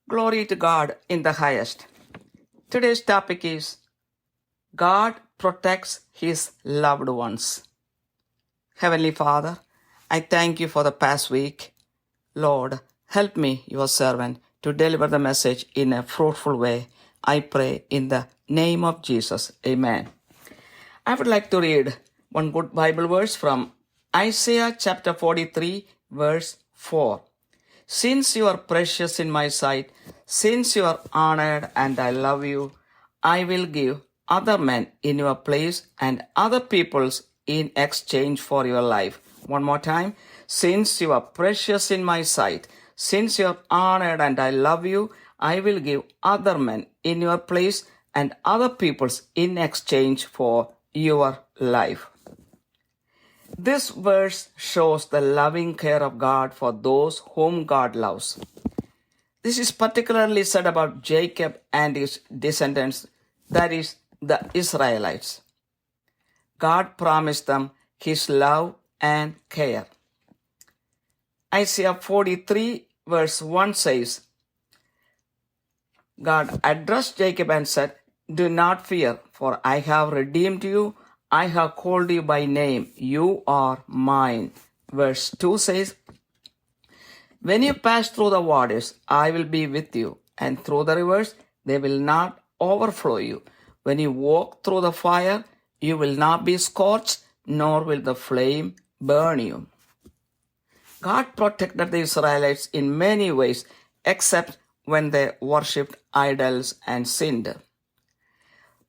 Glory to God in the highest. Today's topic is God protects His loved ones. Heavenly Father, I thank you for the past week. Lord, help me, your servant, to deliver the message in a fruitful way. I pray in the name of Jesus. Amen. I would like to read one good Bible verse from Isaiah chapter 43, verse 4. Since you are precious in my sight, since you are honored and I love you, I will give other men in your place and other peoples in exchange for your life. One more time. Since you are precious in my sight, since you are honored and I love you, I will give other men in your place and other peoples in exchange for your life. This verse shows the loving care of God for those whom God loves. This is particularly said about Jacob and his descendants, that is, the Israelites. God promised them His love and care. Isaiah 43 verse 1 says, God addressed Jacob and said, "Do not fear, for I have redeemed you. I have called you by name. You are mine." Verse 2 says, "When you pass through the waters, I will be with you, and through the rivers, they will not overflow you. When you walk through the fire, you will not be scorched, nor will the flame burn you." God protected the Israelites in many ways, except when they worshipped idols and sinned.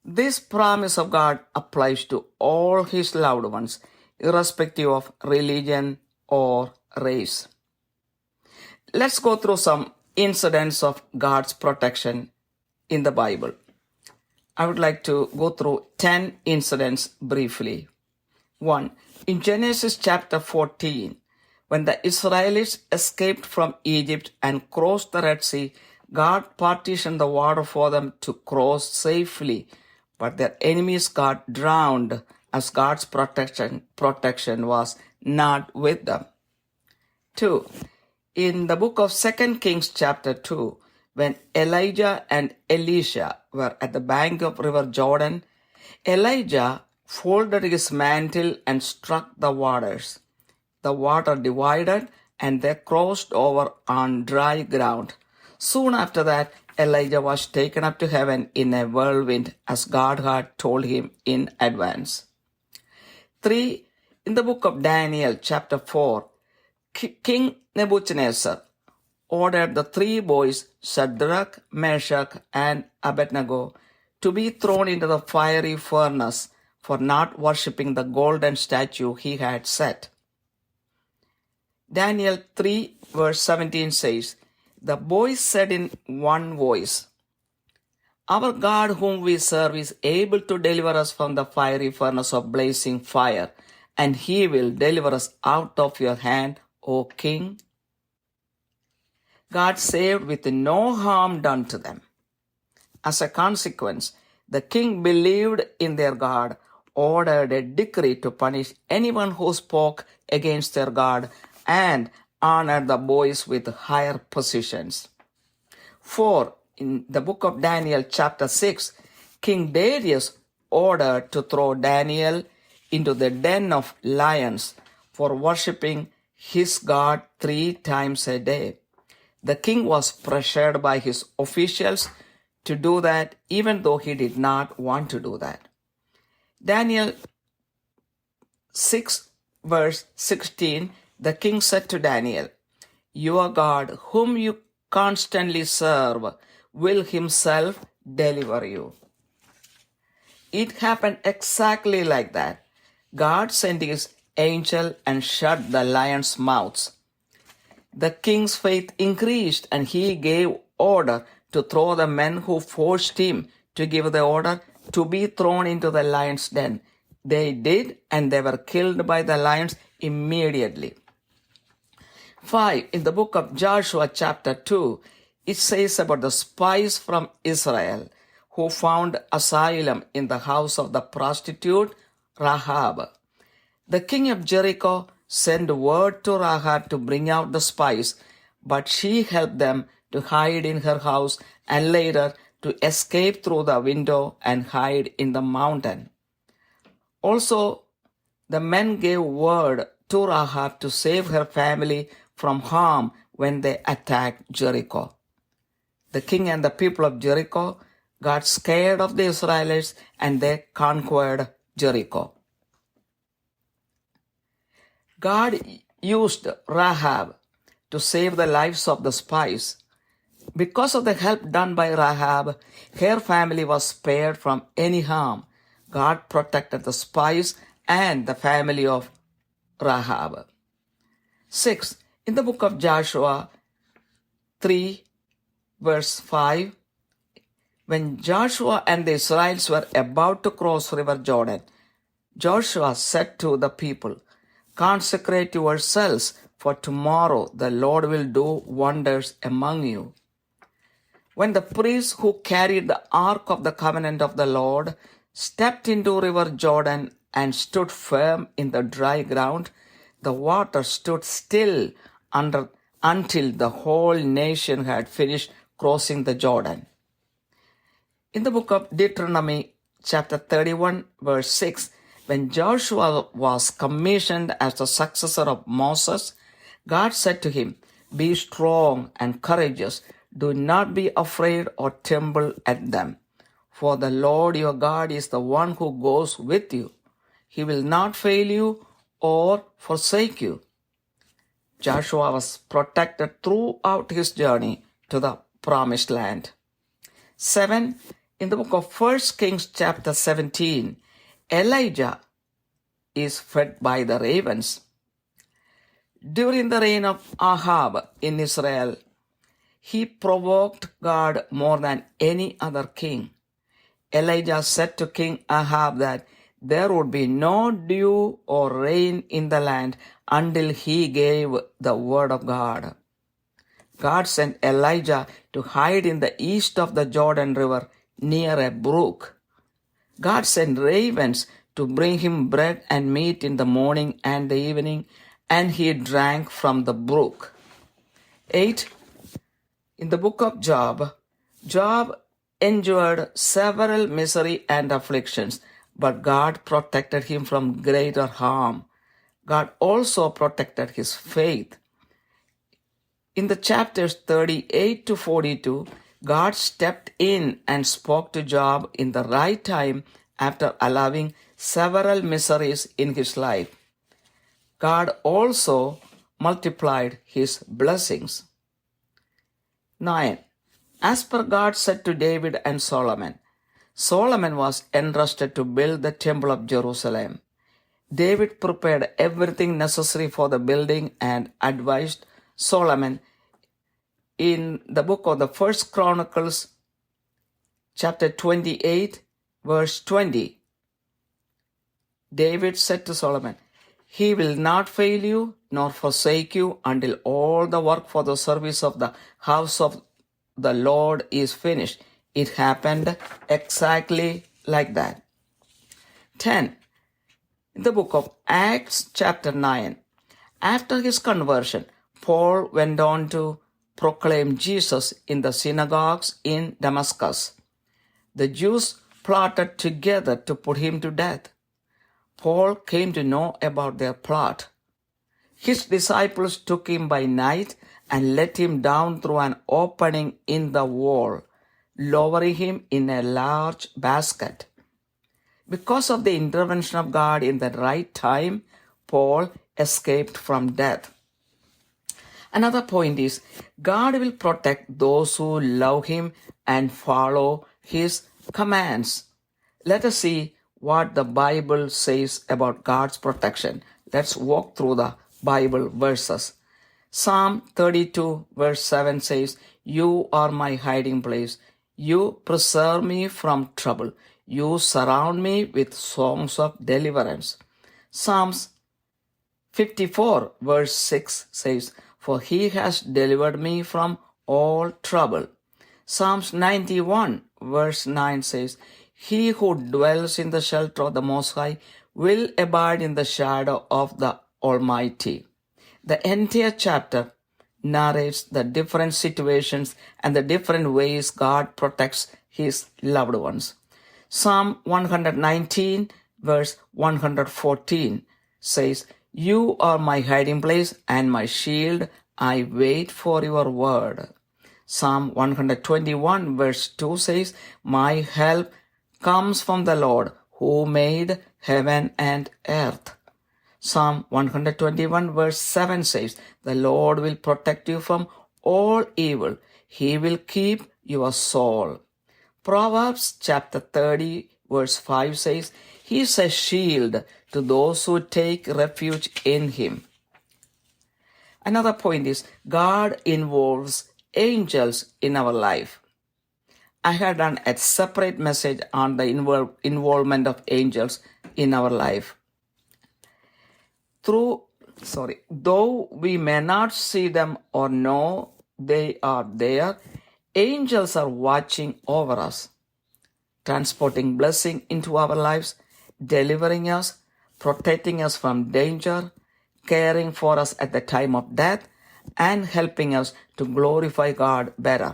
This promise of God applies to all His loved ones, irrespective of religion or race. Let's go through some incidents of God's protection in the Bible. I would like to go through 10 incidents briefly. 1. In Genesis chapter 14, when the Israelites escaped from Egypt and crossed the Red Sea, God partitioned the water for them to cross safely, but their enemies got drowned as God's protection was not with them. 2. In the book of 2 Kings chapter 2, when Elijah and Elisha were at the bank of river Jordan, Elijah folded his mantle and struck the waters. The water divided and they crossed over on dry ground. Soon after that, Elijah was taken up to heaven in a whirlwind as God had told him in advance. 3. In the book of Daniel chapter 4, King Nebuchadnezzar ordered the 3 boys, Shadrach, Meshach, and Abednego, to be thrown into the fiery furnace for not worshipping the golden statue he had set. Daniel 3 verse 17 says, "The boys said in one voice, 'Our God whom we serve is able to deliver us from the fiery furnace of blazing fire, and He will deliver us out of your hand, O King.'" God saved with no harm done to them. As a consequence, the king believed in their God, ordered a decree to punish anyone who spoke against their God, and honored the boys with higher positions. 4. In the book of Daniel chapter 6, King Darius ordered to throw Daniel into the den of lions for worshipping his God 3 times a day. The king was pressured by his officials to do that, even though he did not want to do that. Daniel 6 verse 16, the king said to Daniel, "Your God, whom you constantly serve, will Himself deliver you." It happened exactly like that. God sent His angel and shut the lions' mouths. The king's faith increased, and he gave order to throw the men who forced him to give the order to be thrown into the lion's den. They did, and they were killed by the lions immediately. 5. In the book of Joshua chapter 2, it says about the spies from Israel who found asylum in the house of the prostitute Rahab. The king of Jericho sent word to Rahab to bring out the spies, but she helped them to hide in her house, and later to escape through the window and hide in the mountain. Also, the men gave word to Rahab to save her family from harm when they attacked Jericho. The king and the people of Jericho got scared of the Israelites and they conquered Jericho. God used Rahab to save the lives of the spies. Because of the help done by Rahab, her family was spared from any harm. God protected the spies and the family of Rahab. 6. In the book of Joshua 3, verse 5, when Joshua and the Israelites were about to cross River Jordan, Joshua said to the people, "Consecrate yourselves, for tomorrow the Lord will do wonders among you." When the priests who carried the Ark of the Covenant of the Lord stepped into River Jordan and stood firm in the dry ground, the water stood still until the whole nation had finished crossing the Jordan. In the book of Deuteronomy, chapter 31, verse 6, when Joshua was commissioned as the successor of Moses, God said to him, "Be strong and courageous. Do not be afraid or tremble at them. For the Lord your God is the one who goes with you. He will not fail you or forsake you." Joshua was protected throughout his journey to the promised land. 7. In the book of 1 Kings chapter 17, Elijah is fed by the ravens. During the reign of Ahab in Israel, he provoked God more than any other king. Elijah said to King Ahab that there would be no dew or rain in the land until he gave the word of God. God sent Elijah to hide in the east of the Jordan River near a brook. God sent ravens to bring him bread and meat in the morning and the evening, and he drank from the brook. 8. In the book of Job, Job endured several misery and afflictions, but God protected him from greater harm. God also protected his faith. In the chapters 38 to 42, God stepped in and spoke to Job in the right time after allowing several miseries in his life. God also multiplied his blessings. 9. As per God said to David and Solomon, Solomon was entrusted to build the temple of Jerusalem. David prepared everything necessary for the building and advised Solomon. In the book of the First Chronicles, chapter 28, verse 20, David said to Solomon, "He will not fail you nor forsake you until all the work for the service of the house of the Lord is finished." It happened exactly like that. 10. In the book of Acts, chapter 9, after his conversion, Paul went on to proclaim Jesus in the synagogues in Damascus. The Jews plotted together to put him to death. Paul came to know about their plot. His disciples took him by night and let him down through an opening in the wall, lowering him in a large basket. Because of the intervention of God in the right time, Paul escaped from death. Another point is, God will protect those who love him and follow his commands. Let us see what the Bible says about God's protection. Let's walk through the Bible verses. Psalm 32 verse 7 says, "You are my hiding place. You preserve me from trouble. You surround me with songs of deliverance." Psalms 54 verse 6 says, "For he has delivered me from all trouble." Psalms 91 verse 9 says, "He who dwells in the shelter of the Most High will abide in the shadow of the Almighty." The entire chapter narrates the different situations and the different ways God protects his loved ones. Psalm 119 verse 114 says, "You are my hiding place and my shield. I wait for your word." Psalm 121 verse 2 says, "My help comes from the Lord who made heaven and earth." Psalm 121 verse 7 says, "The Lord will protect you from all evil. He will keep your soul." Proverbs chapter 30 verse 5 says, "He is a shield to those who take refuge in him." Another point is God involves angels in our life. I had done a separate message on the involvement of angels in our life. Though we may not see them or know they are there, angels are watching over us, transporting blessing into our lives, delivering us, protecting us from danger, caring for us at the time of death, and helping us to glorify God better.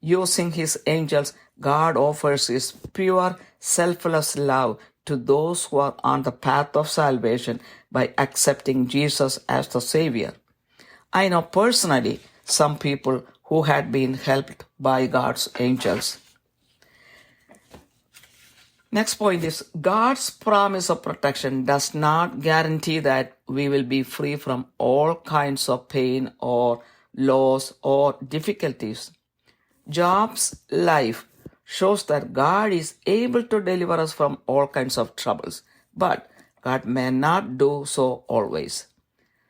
Using his angels, God offers his pure, selfless love to those who are on the path of salvation by accepting Jesus as the Savior. I know personally some people who had been helped by God's angels. Next point is God's promise of protection does not guarantee that we will be free from all kinds of pain or loss or difficulties. Job's life shows that God is able to deliver us from all kinds of troubles, but God may not do so always.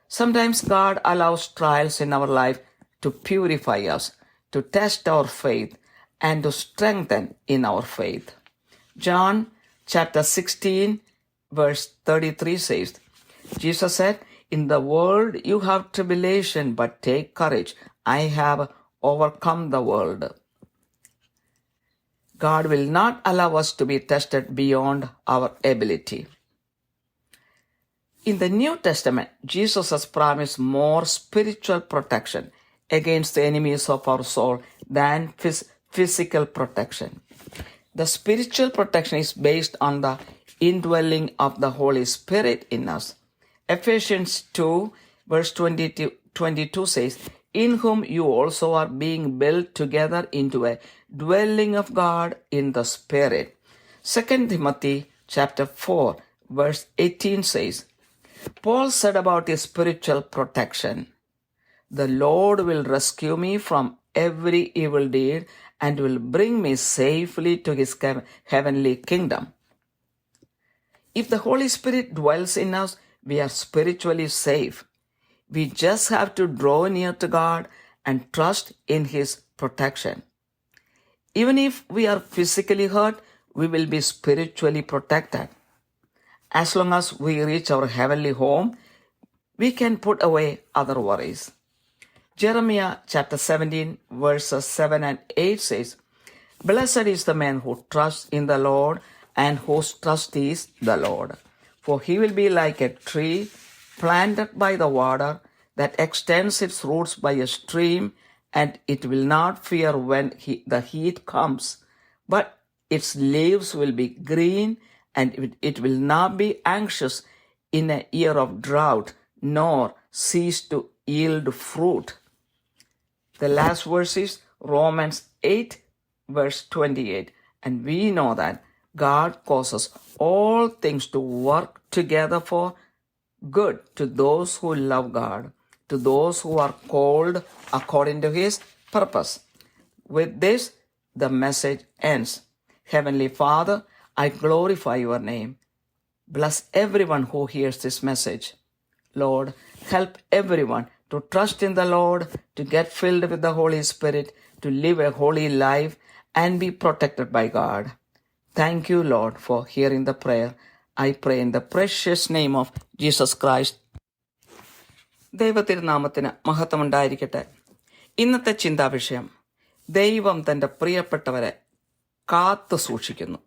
Sometimes God allows trials in our life to purify us, to test our faith, and to strengthen in our faith. John chapter 16 verse 33 says, Jesus said, "In the world you have tribulation, but take courage. I have overcome the world." God will not allow us to be tested beyond our ability. In the New Testament, Jesus has promised more spiritual protection against the enemies of our soul than physical protection. The spiritual protection is based on the indwelling of the Holy Spirit in us. Ephesians 2 verse 22 says, "In whom you also are being built together into a dwelling of God in the Spirit." 2 Timothy chapter 4 verse 18 says, Paul said about his spiritual protection, "The Lord will rescue me from every evil deed and will bring me safely to his heavenly kingdom." If the Holy Spirit dwells in us, we are spiritually safe. We just have to draw near to God and trust in his protection. Even if we are physically hurt, we will be spiritually protected. As long as we reach our heavenly home, we can put away other worries. Jeremiah chapter 17 verses 7 and 8 says, "Blessed is the man who trusts in the Lord and whose trust is the Lord. For he will be like a tree planted by the water that extends its roots by a stream, and it will not fear when the heat comes, but its leaves will be green, and it will not be anxious in a year of drought, nor cease to yield fruit." The last verse is Romans 8 verse 28. And we know that God causes all things to work together for good to those who love God, to those who are called according to his purpose. With this, the message ends. Heavenly Father, I glorify your name. Bless everyone who hears this message. Lord, help everyone to trust in the Lord, to get filled with the Holy Spirit, to live a holy life, and be protected by God. Thank you, Lord, for hearing the prayer. I pray in the precious name of Jesus Christ. ദൈവത്തിരുനാമത്തിന് മഹത്വമുണ്ടായിരിക്കട്ടെ. ഇന്നത്തെ ചിന്താവിഷയം, ദൈവം തൻ്റെ പ്രിയപ്പെട്ടവരെ കാത്തു സൂക്ഷിക്കുന്നു.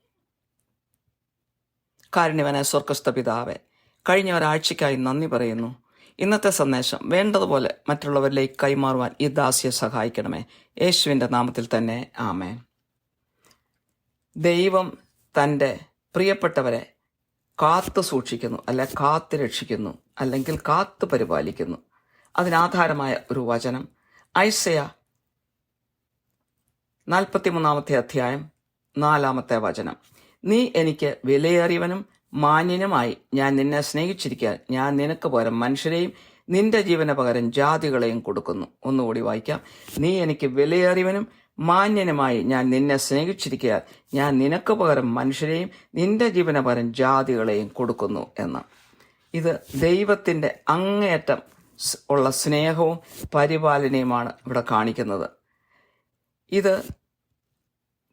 കാരുണ്യവാനായ സ്വർഗ്ഗസ്ഥ പിതാവേ, കഴിഞ്ഞ ഒരാഴ്ചയ്ക്കായി നന്ദി പറയുന്നു. ഇന്നത്തെ സന്ദേശം വേണ്ടതുപോലെ മറ്റുള്ളവരിലേക്ക് കൈമാറുവാൻ ഈ ദാസിയെ സഹായിക്കണമേ. യേശുവിൻ്റെ നാമത്തിൽ തന്നെ ആമേൻ. ദൈവം തൻ്റെ പ്രിയപ്പെട്ടവരെ കാത്തു സൂക്ഷിക്കുന്നു, അല്ലെ കാത്തു രക്ഷിക്കുന്നു, അല്ലെങ്കിൽ കാത്തു പരിപാലിക്കുന്നു. അതിനാധാരമായ ഒരു വചനം ഐസയ 43 അധ്യായം 4 വചനം. നീ എനിക്ക് വിലയേറിയവനും മാന്യനുമായി ഞാൻ നിന്നെ സ്നേഹിച്ചിരിക്കാൻ ഞാൻ നിനക്ക് പകരം മനുഷ്യരെയും നിന്റെ ജീവന പകരം ജാതികളെയും കൊടുക്കുന്നു. ഒന്നുകൂടി വായിക്കാം. നീ എനിക്ക് വിലയേറിയവനും മാന്യനുമായി ഞാൻ നിന്നെ സ്നേഹിച്ചിരിക്കാൻ ഞാൻ നിനക്ക് പകരം മനുഷ്യരെയും നിന്റെ ജീവന പകരം ജാതികളെയും കൊടുക്കുന്നു എന്ന്. ഇത് ദൈവത്തിൻ്റെ അങ്ങേയറ്റം ഉള്ള സ്നേഹവും പരിപാലനയുമാണ് ഇവിടെ കാണിക്കുന്നത്. ഇത്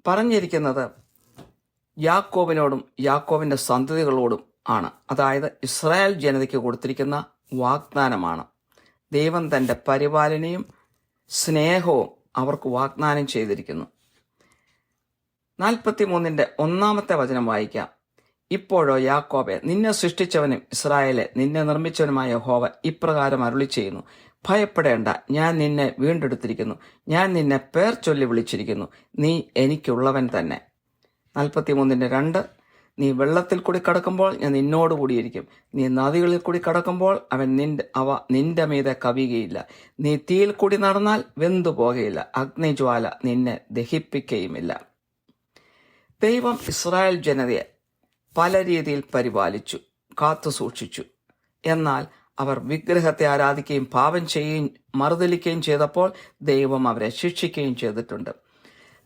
പറഞ്ഞിരിക്കുന്നത് യാക്കോബിനോടും യാക്കോബിൻ്റെ സന്തതികളോടും ആണ്. അതായത് ഇസ്രായേൽ ജനതയ്ക്ക് കൊടുത്തിരിക്കുന്ന വാഗ്ദാനമാണ്. ദൈവം തൻ്റെ പരിപാലനയും സ്നേഹവും അവർക്ക് വാഗ്ദാനം ചെയ്തിരിക്കുന്നു. 43 വചനം വായിക്കാം. ഇപ്പോഴോ യാക്കോബെ, നിന്നെ സൃഷ്ടിച്ചവനും ഇസ്രായേലെ നിന്നെ നിർമ്മിച്ചവനുമായ യഹോവ ഇപ്രകാരം അരുളി ചെയ്യുന്നു, ഭയപ്പെടേണ്ട, ഞാൻ നിന്നെ വീണ്ടെടുത്തിരിക്കുന്നു, ഞാൻ നിന്നെ പേർ ചൊല്ലി വിളിച്ചിരിക്കുന്നു, നീ എനിക്കുള്ളവൻ തന്നെ. 43:2 നീ വെള്ളത്തിൽ കൂടി കടക്കുമ്പോൾ ഞാൻ നിന്നോടുകൂടിയിരിക്കും, നീ നദികളിൽ കൂടി കടക്കുമ്പോൾ അവ നിന്റെ മീതെ കവിയുകയില്ല, നീ തീയിൽ കൂടി നടന്നാൽ വെന്തു പോകുകയില്ല, അഗ്നിജ്വാല നിന്നെ ദഹിപ്പിക്കുകയുമില്ല. ദൈവം ഇസ്രായേൽ ജനതയെ പല രീതിയിൽ പരിപാലിച്ചു, കാത്തു സൂക്ഷിച്ചു. എന്നാൽ അവർ വിഗ്രഹത്തെ ആരാധിക്കുകയും പാപം ചെയ്യുകയും മറുതലിക്കുകയും ചെയ്തപ്പോൾ ദൈവം അവരെ ശിക്ഷിക്കുകയും ചെയ്തിട്ടുണ്ട്.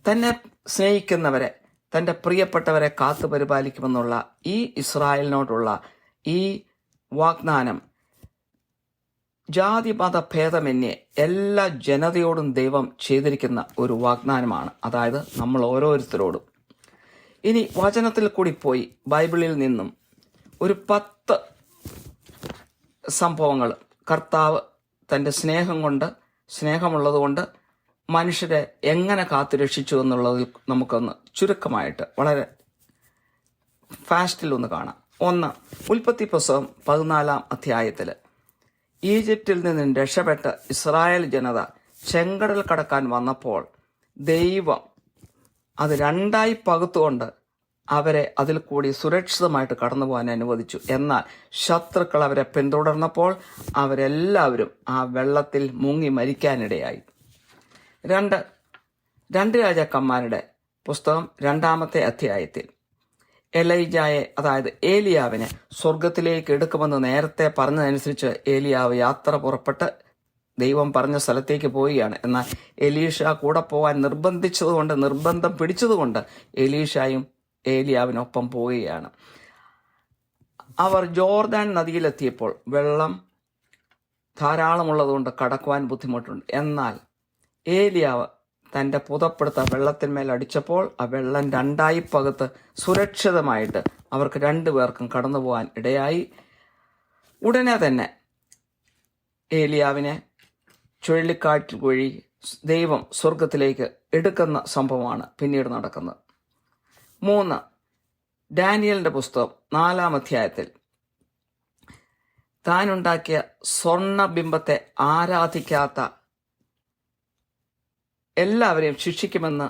തന്നെ സ്നേഹിക്കുന്നവരെ, തൻ്റെ പ്രിയപ്പെട്ടവരെ കാത്തു പരിപാലിക്കുമെന്നുള്ള ഈ ഇസ്രായേലിനോടുള്ള ഈ വാഗ്ദാനം ജാതി മത ഭേദമന്യേ എല്ലാ ജനതയോടും ദൈവം ചെയ്തിരിക്കുന്ന ഒരു വാഗ്ദാനമാണ്. അതായത് നമ്മൾ ഓരോരുത്തരോടും. ഇനി വചനത്തിൽ കൂടി പോയി ബൈബിളിൽ നിന്നും ഒരു 10 സംഭവങ്ങൾ കർത്താവ് തൻ്റെ സ്നേഹമുള്ളതുകൊണ്ട് മനുഷ്യരെ എങ്ങനെ കാത്തുരക്ഷിച്ചു എന്നുള്ളതിൽ നമുക്കൊന്ന് ചുരുക്കമായിട്ട് വളരെ ഫാസ്റ്റിൽ ഒന്ന് കാണാം. 1 ഉൽപ്പത്തി പുസ്തകം 14 അധ്യായത്തിൽ ഈജിപ്തിൽ നിന്നും രക്ഷപ്പെട്ട് ഇസ്രായേൽ ജനത ചെങ്കടൽ കടക്കാൻ വന്നപ്പോൾ ദൈവം അത് 2 പകുത്തുകൊണ്ട് അവരെ അതിൽ കൂടി സുരക്ഷിതമായിട്ട് കടന്നു പോകാൻ അനുവദിച്ചു. എന്നാൽ ശത്രുക്കൾ അവരെ പിന്തുടർന്നപ്പോൾ അവരെല്ലാവരും ആ വെള്ളത്തിൽ മുങ്ങി മരിക്കാനിടയായി. 2 രാജാക്കന്മാരുടെ പുസ്തകം 2 അധ്യായത്തിൽ എലൈജായെ, അതായത് ഏലിയാവിനെ സ്വർഗത്തിലേക്ക് എടുക്കുമെന്ന് നേരത്തെ പറഞ്ഞതനുസരിച്ച് ഏലിയാവ് യാത്ര പുറപ്പെട്ട് ദൈവം പറഞ്ഞ സ്ഥലത്തേക്ക് പോവുകയാണ്. എന്നാൽ എലീഷ കൂടെ പോകാൻ നിർബന്ധം പിടിച്ചതുകൊണ്ട് എലീഷായും ഏലിയാവിനൊപ്പം പോവുകയാണ്. അവർ ജോർദാൻ നദിയിലെത്തിയപ്പോൾ വെള്ളം ധാരാളമുള്ളതുകൊണ്ട് കടക്കുവാൻ ബുദ്ധിമുട്ടുണ്ട്. എന്നാൽ ഏലിയാവ് തൻ്റെ പുതപ്പെടുത്ത വെള്ളത്തിന്മേൽ അടിച്ചപ്പോൾ ആ വെള്ളം 2 പകുത്ത് സുരക്ഷിതമായിട്ട് അവർക്ക് 2 പേർക്കും കടന്നു പോകാൻ ഇടയായി. ഉടനെ തന്നെ ഏലിയാവിനെ ചുഴലിക്കാറ്റ് വഴി ദൈവം സ്വർഗത്തിലേക്ക് എടുക്കുന്ന സംഭവമാണ് പിന്നീട് നടക്കുന്നത്. 3 ഡാനിയലിന്റെ പുസ്തകം 4 അധ്യായത്തിൽ താനുണ്ടാക്കിയ സ്വർണബിംബത്തെ ആരാധിക്കാത്ത എല്ലാവരെയും ശിക്ഷിക്കുമെന്ന്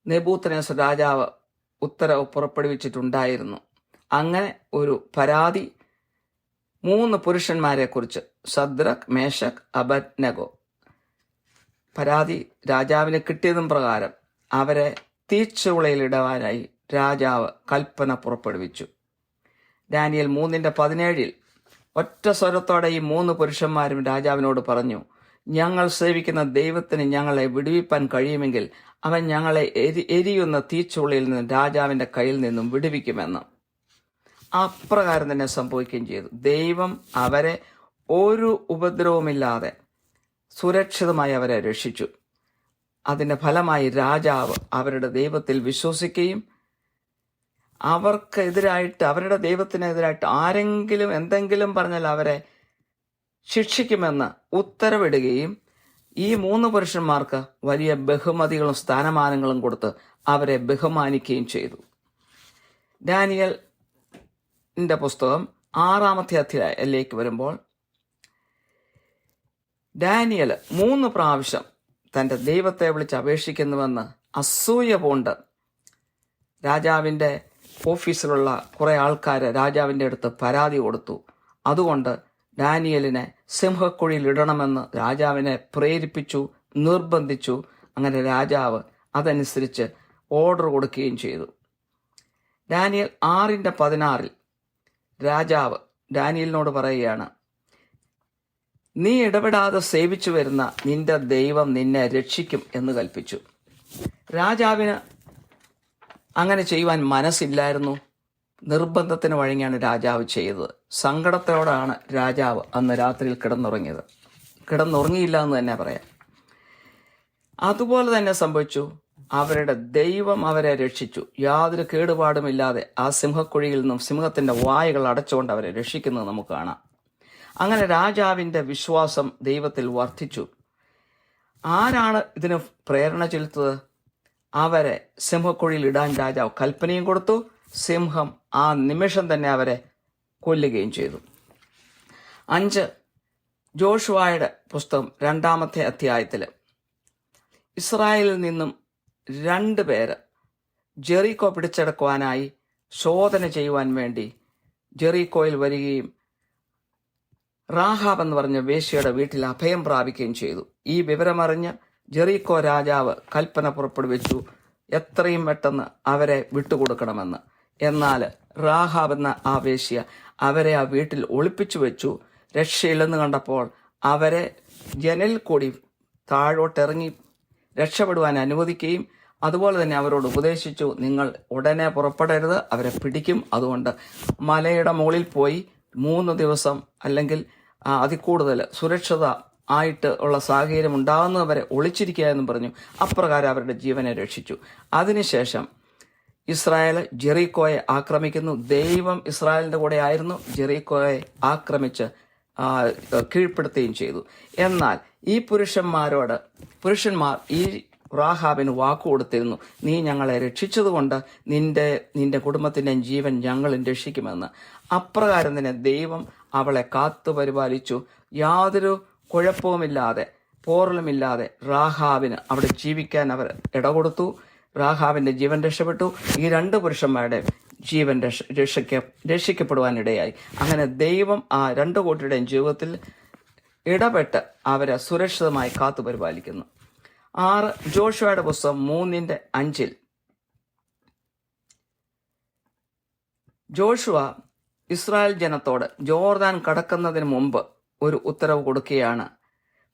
നെബൂഖദ്നേസർ രാജാവ് ഉത്തരവ് പുറപ്പെടുവിച്ചിട്ടുണ്ടായിരുന്നു. അങ്ങനെ ഒരു പരാതി 3 പുരുഷന്മാരെ കുറിച്ച്, സദ്രക്, മേശക്, അബദ്നെഗോ, പരാതി രാജാവിന് കിട്ടിയതും പ്രകാരം അവരെ തീച്ചുളയിലിടുവാനായി രാജാവ് കൽപ്പന പുറപ്പെടുവിച്ചു. ഡാനിയൽ 3:17 ഒറ്റ സ്വരത്തോടെ ഈ 3 പുരുഷന്മാരും രാജാവിനോട് പറഞ്ഞു, ഞങ്ങൾ സേവിക്കുന്ന ദൈവത്തിന് ഞങ്ങളെ വിടുവിപ്പാൻ കഴിയുമെങ്കിൽ അവൻ ഞങ്ങളെ എരിയുന്ന തീച്ചുളയിൽ നിന്നും രാജാവിന്റെ കയ്യിൽ നിന്നും വിടുവിക്കുമെന്ന്. അപ്രകാരം തന്നെ സംഭവിക്കുകയും ചെയ്തു. ദൈവം അവരെ ഒരു ഉപദ്രവമില്ലാതെ സുരക്ഷിതമായി അവരെ രക്ഷിച്ചു. അതിന്റെ ഫലമായി രാജാവ് അവരുടെ ദൈവത്തിൽ വിശ്വസിക്കുകയും അവർക്കെതിരായിട്ട്, അവരുടെ ദൈവത്തിനെതിരായിട്ട് ആരെങ്കിലും എന്തെങ്കിലും പറഞ്ഞാൽ അവരെ ശിക്ഷിക്കുമെന്ന് ഉത്തരവിടുകയും ഈ 3 പുരുഷന്മാർക്ക് വലിയ ബഹുമതികളും സ്ഥാനമാനങ്ങളും കൊടുത്ത് അവരെ ബഹുമാനിക്കുകയും ചെയ്തു. ഡാനിയലിന്റെ പുസ്തകം 6-ാമത്തെ അധ്യായത്തിലേക്ക് വരുമ്പോൾ ഡാനിയൽ 3 പ്രാവശ്യം തൻ്റെ ദൈവത്തെ വിളിച്ച് അപേക്ഷിക്കുന്നുവെന്ന് അസൂയ പൂണ്ട് രാജാവിൻ്റെ ഓഫീസിലുള്ള കുറേ ആൾക്കാർ രാജാവിൻ്റെ അടുത്ത് പരാതി കൊടുത്തു. അതുകൊണ്ട് ഡാനിയലിനെ സിംഹക്കുഴിയിൽ ഇടണമെന്ന് രാജാവിനെ പ്രേരിപ്പിച്ചു, നിർബന്ധിച്ചു. അങ്ങനെ രാജാവ് അതനുസരിച്ച് ഓർഡർ കൊടുക്കുകയും ചെയ്തു. ഡാനിയൽ 6:16 രാജാവ് ഡാനിയലിനോട് പറയുകയാണ്, നീ ഇടപെടാതെ സേവിച്ചു വരുന്ന നിന്റെ ദൈവം നിന്നെ രക്ഷിക്കും എന്ന് കൽപ്പിച്ചു. രാജാവിന് അങ്ങനെ ചെയ്യുവാൻ മനസ്സില്ലായിരുന്നു. നിർബന്ധത്തിന് വഴങ്ങിയാണ് രാജാവ് ചെയ്തത്. സങ്കടത്തോടാണ് രാജാവ് അന്ന് രാത്രിയിൽ കിടന്നുറങ്ങിയത്. കിടന്നുറങ്ങിയില്ല എന്ന് തന്നെ പറയാം. അതുപോലെ തന്നെ സംഭവിച്ചു. അവരുടെ ദൈവം അവരെ രക്ഷിച്ചു. യാതൊരു കേടുപാടുമില്ലാതെ ആ സിംഹക്കുഴിയിൽ നിന്നും സിംഹത്തിന്റെ വായകൾ അടച്ചുകൊണ്ട് അവരെ രക്ഷിക്കുന്നത് നമുക്ക് കാണാം. അങ്ങനെ രാജാവിന്റെ വിശ്വാസം ദൈവത്തിൽ വർദ്ധിച്ചു. ആരാണ് ഇതിന് പ്രേരണ ചെലുത്തത്? അവരെ സിംഹക്കുഴിയിൽ ഇടാൻ രാജാവ് കൽപ്പനയും കൊടുത്തു. സിംഹം ആ നിമിഷം തന്നെ അവരെ കൊല്ലുകയും ചെയ്തു. 5 ജോഷുവയുടെ പുസ്തകം 2-ാമത്തെ അധ്യായത്തിൽ ഇസ്രായേലിൽ നിന്നും 2 പേര് ജെറീക്കോ പിടിച്ചെടുക്കുവാനായി ശോധന ചെയ്യുവാൻ വേണ്ടി ജെറീക്കോയിൽ വരികയും റാഹാബ് എന്ന് പറഞ്ഞ വേശ്യയുടെ വീട്ടിൽ അഭയം പ്രാപിക്കുകയും ചെയ്തു. ഈ വിവരമറിഞ്ഞ് ജെറീക്കോ രാജാവ് കൽപ്പന പുറപ്പെടുവിച്ചു, എത്രയും പെട്ടെന്ന് അവരെ വിട്ടുകൊടുക്കണമെന്ന്. എന്നാൽ റാഹാബ് എന്ന ആ വേശ്യ അവരെ ആ വീട്ടിൽ ഒളിപ്പിച്ചു വെച്ചു. രക്ഷയില്ലെന്ന് കണ്ടപ്പോൾ അവരെ ജനലിൽ കൂടി താഴോട്ടിറങ്ങി രക്ഷപ്പെടുവാൻ അനുവദിക്കുകയും അതുപോലെ തന്നെ അവരോട് ഉപദേശിച്ചു, നിങ്ങൾ ഉടനെ പുറപ്പെടരുത്, അവരെ പിടിക്കും. അതുകൊണ്ട് മലയുടെ മുകളിൽ പോയി 3 ദിവസം അല്ലെങ്കിൽ അതിൽ കൂടുതൽ സുരക്ഷിത ആയിട്ട് ഉള്ള സാഹചര്യം ഉണ്ടാകുന്നവരെ ഒളിച്ചിരിക്കുക എന്നും പറഞ്ഞു. അപ്രകാരം അവരുടെ ജീവനെ രക്ഷിച്ചു. അതിനുശേഷം ഇസ്രായേൽ ജെറീക്കോയെ ആക്രമിക്കുന്നു. ദൈവം ഇസ്രായേലിന്റെ കൂടെ ആയിരുന്നു. ജെറീക്കോയെ ആക്രമിച്ച് കീഴ്പ്പെടുത്തുകയും ചെയ്തു. എന്നാൽ ഈ പുരുഷന്മാർ ഈ റാഹാബിന് വാക്കുകൊടുത്തിരുന്നു, നീ ഞങ്ങളെ രക്ഷിച്ചതുകൊണ്ട് നിന്റെ കുടുംബത്തിന്റെ ജീവൻ ഞങ്ങളും രക്ഷിക്കുമെന്ന്. അപ്രകാരം തന്നെ ദൈവം അവളെ കാത്തു പരിപാലിച്ചു. യാതൊരു കുഴപ്പവുമില്ലാതെ പോറലുമില്ലാതെ റാഹാബിന് അവിടെ ജീവിക്കാൻ അവർ ഇടകൊടുത്തു. റാഹാബിന്റെ ജീവൻ രക്ഷപ്പെട്ടു. ഈ 2 പുരുഷന്മാരുടെ ജീവൻ രക്ഷിക്കപ്പെടുവാനിടയായി. അങ്ങനെ ദൈവം ആ 2 കൂട്ടരുടെയും ജീവിതത്തിൽ ഇടപെട്ട് അവരെ സുരക്ഷിതമായി കാത്തു പരിപാലിക്കുന്നു. 6 ജോഷുവയുടെ പുസ്തകം 3:5 ജോഷുവ ഇസ്രായേൽ ജനത്തോട് ജോർദാൻ കടക്കുന്നതിന് മുമ്പ് ഒരു ഉത്തരവ് കൊടുക്കുകയാണ്.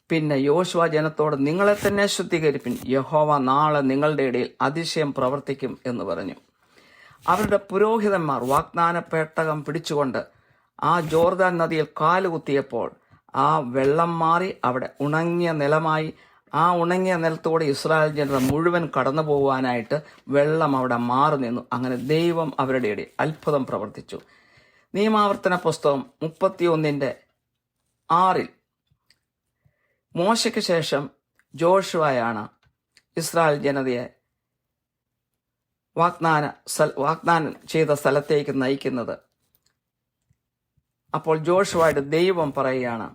പിന്നെ യോശുവ ജനത്തോട് നിങ്ങളെ തന്നെ ശുദ്ധീകരിപ്പിൻ, യഹോവ നാളെ നിങ്ങളുടെ ഇടയിൽ അതിശയം പ്രവർത്തിക്കും എന്ന് പറഞ്ഞു. അവരുടെ പുരോഹിതന്മാർ വാഗ്ദാന പേട്ടകം പിടിച്ചുകൊണ്ട് ആ ജോർദാൻ നദിയിൽ കാലുകുത്തിയപ്പോൾ ആ വെള്ളം മാറി അവിടെ ഉണങ്ങിയ നിലമായി. ആ ഉണങ്ങിയ നിലത്തോടെ ഇസ്രായേൽ ജനത മുഴുവൻ കടന്നു പോകുവാനായിട്ട് വെള്ളം അവിടെ മാറി നിന്നു. അങ്ങനെ ദൈവം അവരുടെ ഇടയിൽ അത്ഭുതം പ്രവർത്തിച്ചു. നിയമാവർത്തന പുസ്തകം 31:6 മോശയ്ക്ക് ശേഷം ജോഷുവയാണ് ഇസ്രായേൽ ജനതയെ വാഗ്ദാനം ചെയ്ത സ്ഥലത്തേക്ക് നയിക്കുന്നത്. അപ്പോൾ ജോഷുവയുടെ ദൈവം പറയുകയാണ്,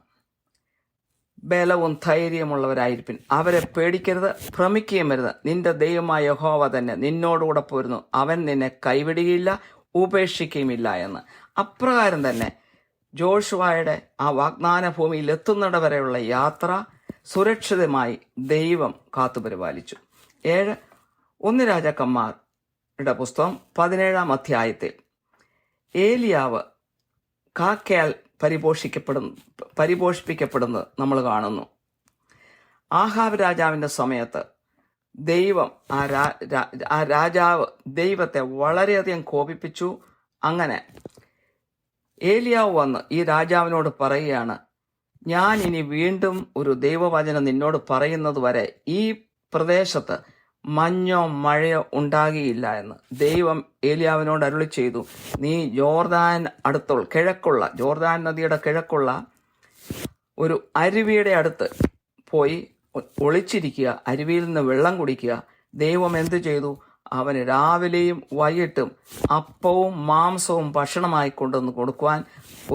ബലവും ധൈര്യമുള്ളവരായിരിപ്പിൻ, അവരെ പേടിക്കരുത്, ഭ്രമിക്കുകയും വരുത്. നിന്റെ ദൈവമായ യഹോവ തന്നെ നിന്നോടുകൂടെ പോരുന്നു, അവൻ നിന്നെ കൈവിടുകയില്ല, ഉപേക്ഷിക്കുകയുമില്ല എന്ന്. അപ്രകാരം തന്നെ ജോഷുവയുടെ ആ വാഗ്ദാന ഭൂമിയിൽ എത്തുന്നിടവരെയുള്ള യാത്ര സുരക്ഷിതമായി ദൈവം കാത്തുപരിപാലിച്ചു. 1 രാജാക്കന്മാരുടെ പുസ്തകം 17-ാം അധ്യായത്തിൽ ഏലിയാവ് കാക്കയാൽ പരിപോഷിപ്പിക്കപ്പെടുന്നത് നമ്മൾ കാണുന്നു. ആഹാബ് രാജാവിന്റെ സമയത്ത് ദൈവം ആ രാജാവ് ദൈവത്തെ വളരെയധികം കോപിപ്പിച്ചു. അങ്ങനെ ഏലിയാവ് വന്ന് ഈ രാജാവിനോട് പറയുകയാണ്, ഞാൻ ഇനി വീണ്ടും ഒരു ദൈവവചനം നിന്നോട് പറയുന്നത് വരെ ഈ പ്രദേശത്ത് മഞ്ഞോ മഴയോ ഉണ്ടാകുകയില്ല എന്ന് ദൈവം ഏലിയാവിനോട് അരുളി ചെയ്തു. നീ ജോർദാൻ നദിയുടെ കിഴക്കുള്ള ഒരു അരുവിയുടെ അടുത്ത് പോയി ഒളിച്ചിരിക്കുക, അരുവിയിൽ നിന്ന് വെള്ളം കുടിക്കുക. ദൈവം എന്ത് ചെയ്തു? അവന് രാവിലെയും വൈകിട്ടും അപ്പവും മാംസവും ഭക്ഷണമായി കൊണ്ടുവന്ന് കൊടുക്കുവാൻ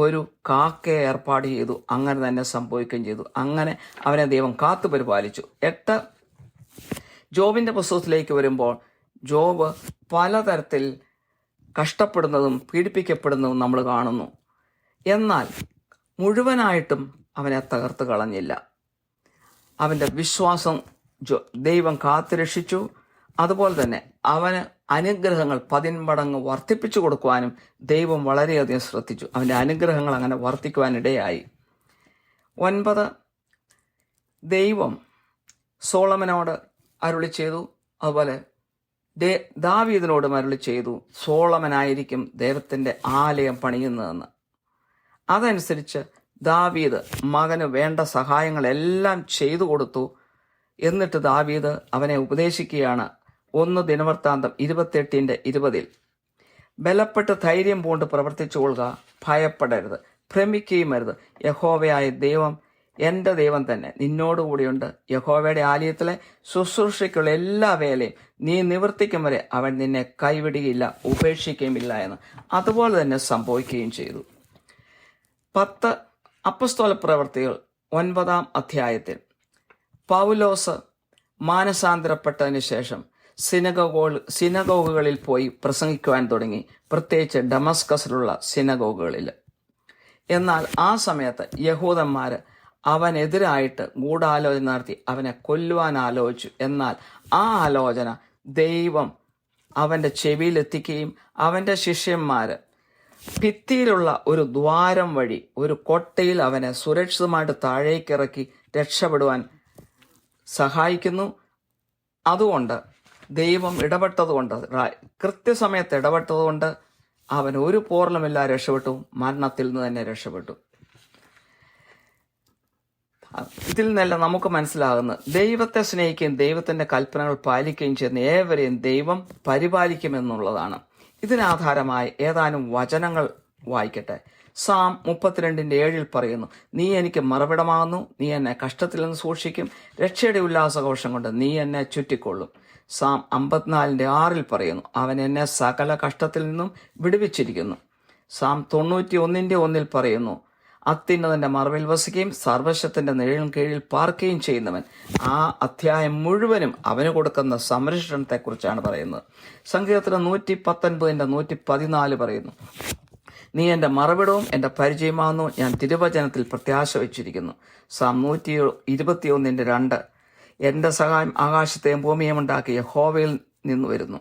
ഒരു കാക്കയെ ഏർപ്പാട് ചെയ്തു. അങ്ങനെ തന്നെ സംഭവിക്കുകയും ചെയ്തു. അങ്ങനെ അവനെ ദൈവം കാത്തു പരിപാലിച്ചു. 8 ജോബിന്റെ പുസ്തകത്തിലേക്ക് വരുമ്പോൾ ജോബ് പലതരത്തിൽ കഷ്ടപ്പെടുന്നതും പീഡിപ്പിക്കപ്പെടുന്നതും നമ്മൾ കാണുന്നു. എന്നാൽ മുഴുവനായിട്ടും അവനെ തകർത്ത് കളഞ്ഞില്ല. അവന്റെ വിശ്വാസം ദൈവം കാത്തുരക്ഷിച്ചു. അതുപോലെ തന്നെ അവന് അനുഗ്രഹങ്ങൾ 10 മടങ്ങ് വർദ്ധിപ്പിച്ചു കൊടുക്കുവാനും ദൈവം വളരെയധികം ശ്രദ്ധിച്ചു. അവന്റെ അനുഗ്രഹങ്ങൾ അങ്ങനെ വർദ്ധിക്കുവാനിടയായി. 9 ദൈവം സോളമനോട് അരുളി ചെയ്തു. അതുപോലെ ദാവീദിനോടും അരുളി ചെയ്തു, സോളമനായിരിക്കും ദൈവത്തിന്റെ ആലയം പണിയുന്നതെന്ന്. അതനുസരിച്ച് ദാവീദ് മകന് വേണ്ട സഹായങ്ങളെല്ലാം ചെയ്തു കൊടുത്തു. എന്നിട്ട് ദാവീദ് അവനെ ഉപദേശിക്കുകയാണ്. 1 ദിനവൃത്താന്തം 28:20 ബലപ്പെട്ട് ധൈര്യം പൂണ്ട് പ്രവർത്തിച്ചു കൊള്ളുക, ഭയപ്പെടരുത്, ഭ്രമിക്കുകയും അരുത്. യഹോവയായ ദൈവം എൻ്റെ ദൈവം തന്നെ നിന്നോടുകൂടിയുണ്ട്. യഹോവയുടെ ആലയത്തിലെ ശുശ്രൂഷയ്ക്കുള്ള എല്ലാ വേലയും നീ നിവർത്തിക്കും വരെ അവൻ നിന്നെ കൈവിടുകയില്ല, ഉപേക്ഷിക്കുകയുമില്ല എന്ന്. അതുപോലെ തന്നെ സംഭവിക്കുകയും ചെയ്തു. 10 അപ്പസ്തോല പ്രവൃത്തികൾ 9-ാം അധ്യായത്തിൽ പൗലോസ് മാനസാന്തരപ്പെട്ടതിന് ശേഷം സിനഗോഗുകളിൽ പോയി പ്രസംഗിക്കുവാൻ തുടങ്ങി, പ്രത്യേകിച്ച് ഡമസ്കസിലുള്ള സിനഗോഗുകളിൽ. എന്നാൽ ആ സമയത്ത് യഹൂദന്മാര് അവനെതിരായിട്ട് ഗൂഢാലോചന നടത്തി അവനെ കൊല്ലുവാൻ ആലോചിച്ചു. എന്നാൽ ആ ആലോചന ദൈവം അവന്റെ ചെവിയിലെത്തിക്കുകയും അവന്റെ ശിഷ്യന്മാര് ഭിത്തിയിലുള്ള ഒരു ദ്വാരം വഴി ഒരു കൊട്ടയിൽ അവനെ സുരക്ഷിതമായിട്ട് താഴേക്കിറക്കി രക്ഷപ്പെടുവാൻ സഹായിക്കുന്നു. അതുകൊണ്ട് ദൈവം ഇടപെട്ടതുകൊണ്ട്, കൃത്യസമയത്ത് ഇടപെട്ടതുകൊണ്ട് അവൻ ഒരു പോർലമില്ലാതെ രക്ഷപ്പെട്ടു, മരണത്തിൽ നിന്ന് തന്നെ രക്ഷപ്പെട്ടു. ഇതിൽ നിന്നെല്ലാം നമുക്ക് മനസ്സിലാകുന്നത് ദൈവത്തെ സ്നേഹിക്കുകയും ദൈവത്തിന്റെ കൽപ്പനകൾ പാലിക്കുകയും ചെയ്യുന്ന ഏവരെയും ദൈവം പരിപാലിക്കുമെന്നുള്ളതാണ്. ഇതിനാധാരമായി ഏതാനും വചനങ്ങൾ വായിക്കട്ടെ. സാം 32:7 പറയുന്നു, നീ എനിക്ക് മറവിടമാകുന്നു, നീ എന്നെ കഷ്ടത്തിൽ നിന്ന് സൂക്ഷിക്കും, രക്ഷയുടെ ഉല്ലാസഘോഷം കൊണ്ട് നീ എന്നെ ചുറ്റിക്കൊള്ളും. സാം 54:6 പറയുന്നു, അവൻ എന്നെ സകല കഷ്ടത്തിൽ നിന്നും വിടുവിച്ചിരിക്കുന്നു. സാം 91:1 പറയുന്നു, അത്യുന്നതന്റെ മറവിൽ വസിക്കുകയും സർവശക്തന്റെ നിഴലിൻ കീഴിൽ പാർക്കുകയും ചെയ്യുന്നവൻ. ആ അധ്യായം മുഴുവനും അവന് കൊടുക്കുന്ന സംരക്ഷണത്തെക്കുറിച്ചാണ് പറയുന്നത്. സങ്കീർത്തനം 119:114 പറയുന്നു, നീ എൻ്റെ മറവിടവും എൻ്റെ പരിചയമാകുന്നു, ഞാൻ തിരുവചനത്തിൽ പ്രത്യാശ വച്ചിരിക്കുന്നു. സാം 121:2 എൻ്റെ സഹായം ആകാശത്തെയും ഭൂമിയെയും ഉണ്ടാക്കിയ യഹോവയിൽ നിന്ന് വരുന്നു.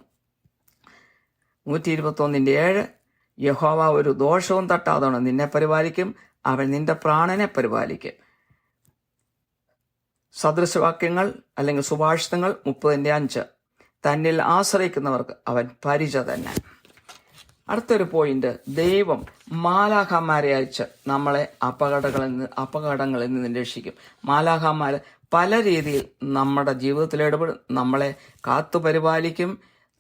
121:7 യഹോവ ഒരു ദോഷവും തട്ടാതെ നിന്നെ പരിപാലിക്കും, അവൻ നിന്റെ പ്രാണനെ പരിപാലിക്കും. സദൃശവാക്യങ്ങൾ അല്ലെങ്കിൽ സുഭാഷിതങ്ങൾ 30:5 തന്നിൽ ആശ്രയിക്കുന്നവർക്ക് അവൻ പരിച തന്നെ. അടുത്തൊരു പോയിന്റ്, ദൈവം മാലാഖമാരെ അയച്ച് നമ്മളെ അപകടങ്ങളിൽ നിന്ന് രക്ഷിക്കും. മാലാഖമാര് പല രീതിയിൽ നമ്മുടെ ജീവിതത്തിൽ ഇടപെടും, നമ്മളെ കാത്തു പരിപാലിക്കും,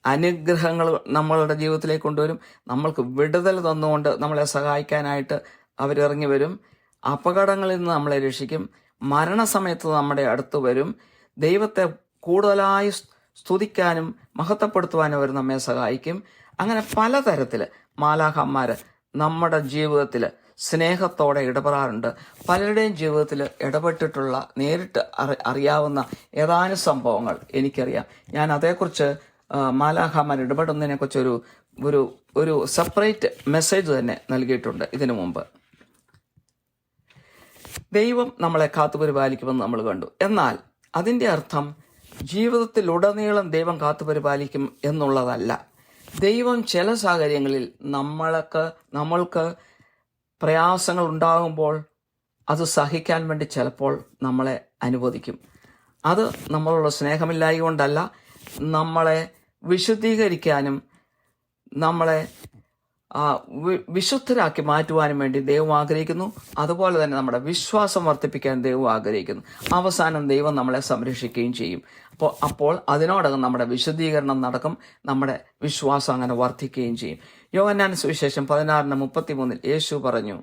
അനുഗ്രഹങ്ങൾ നമ്മളുടെ ജീവിതത്തിലേക്ക് കൊണ്ടുവരും, നമ്മൾക്ക് വിടുതൽ തന്നുകൊണ്ട് നമ്മളെ സഹായിക്കാനായിട്ട് അവരിറങ്ങി വരും, അപകടങ്ങളിൽ നിന്ന് നമ്മളെ രക്ഷിക്കും, മരണസമയത്ത് നമ്മുടെ അടുത്ത് വരും, ദൈവത്തെ കൂടുതലായി സ്തുതിക്കാനും മഹത്വപ്പെടുത്തുവാനും അവർ നമ്മെ സഹായിക്കും. അങ്ങനെ പലതരത്തിൽ മാലാഖമാര് നമ്മുടെ ജീവിതത്തിൽ സ്നേഹത്തോടെ ഇടപെടാറുണ്ട്. പലരുടെയും ജീവിതത്തിൽ ഇടപെട്ടിട്ടുള്ള നേരിട്ട് അറിയാവുന്ന ഏതാനും സംഭവങ്ങൾ എനിക്കറിയാം. ഞാൻ അതേക്കുറിച്ച് മാലാഖമാർ ഇടപെടുന്നതിനെക്കുറിച്ച് ഒരു സെപ്പറേറ്റ് മെസ്സേജ് തന്നെ നൽകിയിട്ടുണ്ട് ഇതിനു മുമ്പ്. ദൈവം നമ്മളെ കാത്തുപരിപാലിക്കുമെന്ന് നമ്മൾ കണ്ടു. എന്നാൽ അതിൻ്റെ അർത്ഥം ജീവിതത്തിലുടനീളം ദൈവം കാത്തുപരിപാലിക്കും എന്നുള്ളതല്ല. ദൈവം ചില സാഹചര്യങ്ങളിൽ നമ്മൾക്ക് പ്രയാസങ്ങൾ ഉണ്ടാകുമ്പോൾ അത് സഹിക്കാൻ വേണ്ടി ചിലപ്പോൾ നമ്മളെ അനുവദിക്കും. അത് നമ്മളുള്ള സ്നേഹമില്ലായ്മ കൊണ്ടല്ല, നമ്മളെ വിശുദ്ധീകരിക്കാനും നമ്മളെ വിശുദ്ധരാക്കി മാറ്റുവാനും വേണ്ടി ദൈവം ആഗ്രഹിക്കുന്നു. അതുപോലെ തന്നെ നമ്മുടെ വിശ്വാസം വർദ്ധിപ്പിക്കാൻ ദൈവം ആഗ്രഹിക്കുന്നു. അവസാനം ദൈവം നമ്മളെ സംരക്ഷിക്കുകയും ചെയ്യും. അപ്പോൾ അതിനോടകം നമ്മുടെ വിശുദ്ധീകരണം നടക്കും, നമ്മുടെ വിശ്വാസം അങ്ങനെ വർദ്ധിക്കുകയും ചെയ്യും. യോഹന്നാൻ സുവിശേഷം 16:33 യേശു പറഞ്ഞു,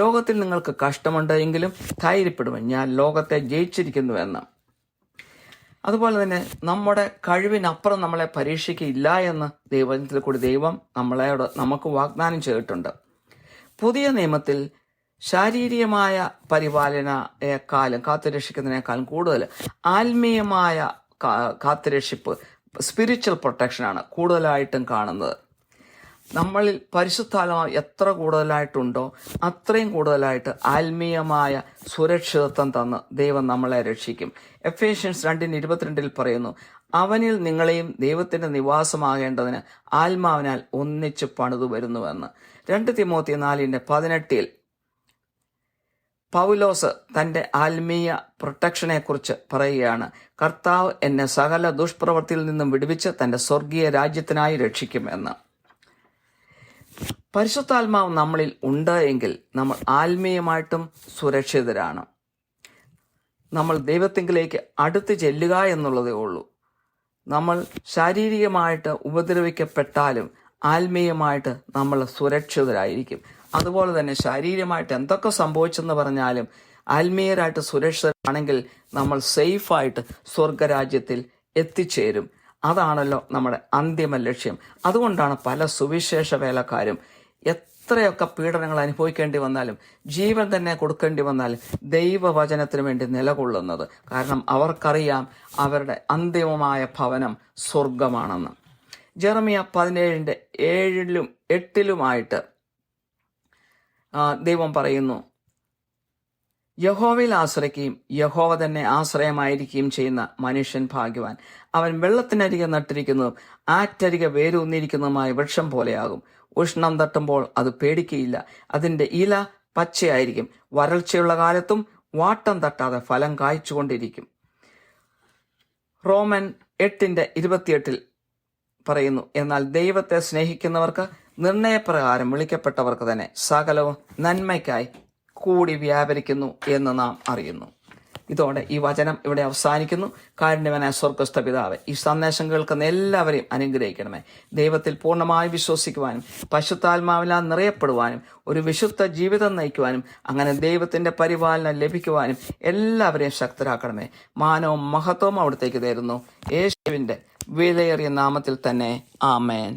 ലോകത്തിൽ നിങ്ങൾക്ക് കഷ്ടമുണ്ട്, എങ്കിലും ധൈര്യപ്പെടുവാൻ ഞാൻ ലോകത്തെ ജയിച്ചിരിക്കുന്നു എന്ന്. അതുപോലെ തന്നെ നമ്മുടെ കഴിവിനപ്പുറം നമ്മളെ പരീക്ഷിക്കില്ല എന്ന് ദൈവത്തിൽ കൂടി ദൈവം നമുക്ക് വാഗ്ദാനം ചെയ്തിട്ടുണ്ട്. പുതിയ നിയമത്തിൽ ശാരീരികമായ പരിപാലനയെക്കാളും കാത്തുരക്ഷിക്കുന്നതിനേക്കാളും കൂടുതൽ ആത്മീയമായ കാത്തുരക്ഷിപ്പ്, സ്പിരിച്വൽ പ്രൊട്ടക്ഷനാണ് കൂടുതലായിട്ടും കാണുന്നത്. നമ്മളിൽ പരിശുദ്ധാത്മാവ് എത്ര കൂടുതലായിട്ടുണ്ടോ അത്രയും കൂടുതലായിട്ട് ആത്മീയമായ സുരക്ഷിതത്വം തന്ന് ദൈവം നമ്മളെ രക്ഷിക്കും. എഫേഷ്യൻസ് 2:22 പറയുന്നു, അവനിൽ നിങ്ങളെയും ദൈവത്തിന്റെ നിവാസമാകേണ്ടതിന് ആത്മാവിനാൽ ഒന്നിച്ച് പണിതു വരുന്നുവെന്ന്. 2 തിമോത്തി 4:18 പൗലോസ് തന്റെ ആത്മീയ പ്രൊട്ടക്ഷനെ കുറിച്ച് പറയുകയാണ്, കർത്താവ് എന്നെ സകല ദുഷ്പ്രവൃത്തിയിൽ നിന്നും വിടുവിച്ച് തന്റെ സ്വർഗീയ രാജ്യത്തിനായി രക്ഷിക്കും എന്ന്. പരിശുദ്ധാത്മാവ് നമ്മളിൽ ഉണ്ട് എങ്കിൽ നമ്മൾ ആത്മീയമായിട്ടും സുരക്ഷിതരാണ്. നമ്മൾ ദൈവത്തിങ്കിലേക്ക് അടുത്ത് ചെല്ലുക എന്നുള്ളതേ ഉള്ളൂ. നമ്മൾ ശാരീരികമായിട്ട് ഉപദ്രവിക്കപ്പെട്ടാലും ആത്മീയമായിട്ട് നമ്മൾ സുരക്ഷിതരായിരിക്കും. അതുപോലെ തന്നെ ശാരീരികമായിട്ട് എന്തൊക്കെ സംഭവിച്ചെന്ന് പറഞ്ഞാലും ആത്മീയരായിട്ട് സുരക്ഷിതരാണെങ്കിൽ നമ്മൾ സേഫായിട്ട് സ്വർഗരാജ്യത്തിൽ എത്തിച്ചേരും. അതാണല്ലോ നമ്മുടെ അന്തിമ ലക്ഷ്യം. അതുകൊണ്ടാണ് പല സുവിശേഷ വേലക്കാരും എത്രയൊക്കെ പീഡനങ്ങൾ അനുഭവിക്കേണ്ടി വന്നാലും ജീവൻ തന്നെ കൊടുക്കേണ്ടി വന്നാലും ദൈവവചനത്തിന് വേണ്ടി നിലകൊള്ളുന്നത്. കാരണം അവർക്കറിയാം അവരുടെ അന്തിമമായ ഭവനം സ്വർഗമാണെന്ന്. ജെറമിയ 17:7-8 ദൈവം പറയുന്നു, യഹോവയിൽ ആശ്രയിക്കുകയും യഹോവ തന്നെ ആശ്രയമായിരിക്കുകയും ചെയ്യുന്ന മനുഷ്യൻ ഭാഗ്യവാൻ. അവൻ വെള്ളത്തിനരികെ നട്ടിരിക്കുന്നതും ആറ്റരികെ വേരൂന്നിരിക്കുന്നതുമായ വൃക്ഷം പോലെയാകും. ഉഷ്ണം തട്ടുമ്പോൾ അത് പേടിക്കുകയില്ല, അതിന്റെ ഇല പച്ചയായിരിക്കും, വരൾച്ചയുള്ള കാലത്തും വാട്ടം തട്ടാതെ ഫലം കായ്ച്ചുകൊണ്ടിരിക്കും. റോമൻ 8:28 പറയുന്നു, എന്നാൽ ദൈവത്തെ സ്നേഹിക്കുന്നവർക്ക് നിർണയപ്രകാരം വിളിക്കപ്പെട്ടവർക്ക് തന്നെ സകലവും നന്മയ്ക്കായി കൂടി വ്യാപരിക്കുന്നു എന്ന് നാം അറിയുന്നു. ഇതോടെ ഈ വചനം ഇവിടെ അവസാനിക്കുന്നു. കാരുണ്യവാനായ സ്വർഗ്ഗസ്ഥ പിതാവേ, ഈ സന്ദേശം കേൾക്കുന്ന എല്ലാവരെയും അനുഗ്രഹിക്കണമേ. ദൈവത്തിൽ പൂർണ്ണമായി വിശ്വസിക്കുവാനും പരിശുദ്ധാത്മാവിനാൽ നിറയപ്പെടുവാനും ഒരു വിശുദ്ധ ജീവിതം നയിക്കുവാനും അങ്ങനെ ദൈവത്തിന്റെ പരിപാലനം ലഭിക്കുവാനും എല്ലാവരെയും ശക്തരാക്കണമേ. മാനവും മഹത്വവും അവിടത്തേക്ക് തരുന്നു. യേശുവിന്റെ വിലയേറിയ നാമത്തിൽ തന്നെ, ആമേൻ.